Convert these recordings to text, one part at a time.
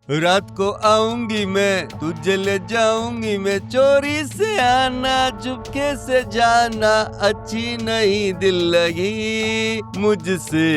रात को आऊंगी मैं तुझे ले जाऊंगी मैं चोरी से आना चुपके से जाना अच्छी नहीं दिल लगी मुझसे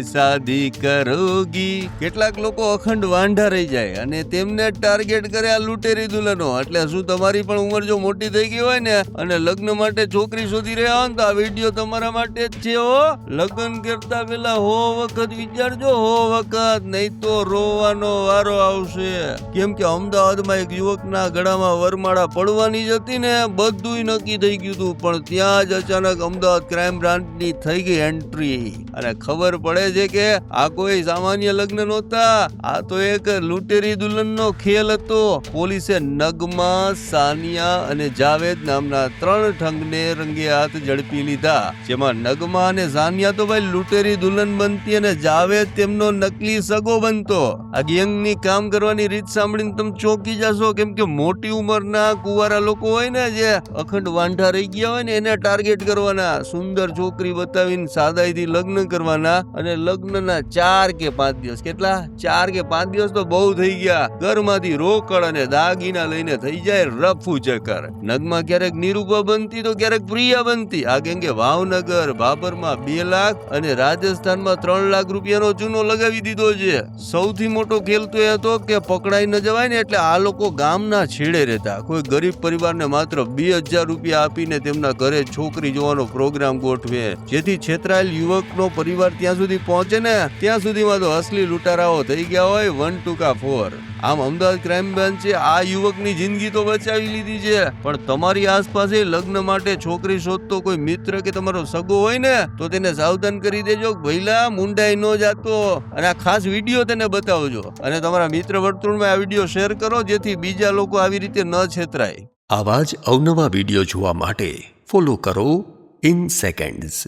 शादी करोगी। કેટલાક લોકો અખંડ વાંઢા રહી જાય અને તેમને ટાર્ગેટ કરે આ લૂંટેરી દુલ્હનો। એટલે શું તમારી પણ ઉંમર જો મોટી થઈ ગઈ હોય ને અને લગ્ન માટે છોકરી શોધી રહ્યા હોય તો આ વિડીયો તમારા માટે જ છે હો। લગ્ન કરતા પહેલા હો વખત વિચારજો, હો વખત, નહીં તો રોવાનો વારો આવશે। કેમ કે અમદાવાદમાં એક યુવકના ગળામાં વરમાળા પડવાની જ હતી ને, બધુંય નક્કી થઈ ગયું હતું, પણ ત્યાં જ અચાનક અમદાવાદ ક્રાઇમ બ્રાન્ચની થઈ ગઈ એન્ટ્રી અને ખબર પડે છે કે આ કોઈ સામાન્ય લગ્ન નહોતા, આ તો એક લૂંટેરી દુલ્હનનો ખેલ હતો। પોલીસે નગમા, સાનિયા અને જાવેદ નામના 3 ઠંગને રંગે હાથ ઝડપી લીધા, જેમાં નગમા અને સાનિયા તો ભાઈ લૂંટેરી દુલ્હન બનતી અને જાવેદ તેમનો નકલી સગો બનતો। આ ગેંગની કામ કરવાની રીત સાંભળીને તમે ચોંકી જશો, કેમ કે મોટી ઉંમરના કુંવારા લોકો હોય ને જે અખંડ વાંઢા રહી ગયા હોય ને એને ટાર્ગેટ કરવાના, સુંદર છોકરી બતાવીને સાદાઈથી લગ્ન કરવાના અને લગ્નના 4 કે 5 દિવસ, કેટલા 4 કે 5 દિવસ તો બહુ થઈ ગયા, ઘરમાંથી રોકડ અને દાગીના લઈને થઈ જાય રફુ ચક્કર। નગમાં ક્યારેક નિરૂપા બનતી તો ક્યારેક પ્રિયા બનતી। આ ગેંગે ભાવનગર, બાબરમાં 2 લાખ અને રાજસ્થાનમાં 3 લાખ રૂપિયાનો ચૂનો લગાવી દીધો છે। સૌથી મોટો ખેલ તો એ હતો કે પકડાઈ ન જવાય ને એટલે આ લોકો ગામના છેડે રહેતા, કોઈ ગરીબ પરિવારને માત્ર 2000 રૂપિયા આપીને તેમના ઘરે છોકરી જોવાનો પ્રોગ્રામ ગોઠવે, જેથી છેતરાયેલ યુવકનો પરિવાર ત્યાં સુધી પહોંચે ને ત્યાં સુધીમાં તો અસલી લૂંટારાઓ થઈ ગયા હોય 1 ટૂંકા 4। આમ અમદાવાદ ક્રાઇમ બ્રાન્ચે આ યુવકની જિંદગી તો બચાવી લીધી છે, પણ તમારી આસપાસ લગ્ન માટે છોકરી શોધતો કોઈ મિત્ર કે તમારો સગો હોય ને તો તેને સાવધાન કરી દેજો, ભઈલા મુંડાઈ ન જાતો, અને આ ખાસ વિડીયો તેને બતાવજો અને તમારા મિત્ર વર્તુળમાં આ વિડીયો શેર કરો, જેથી બીજા લોકો આવી રીતે ન છેતરાય। આવા જ અવનવા વિડીયો જોવા માટે ફોલો કરો ઇન સેકન્ડ્સ।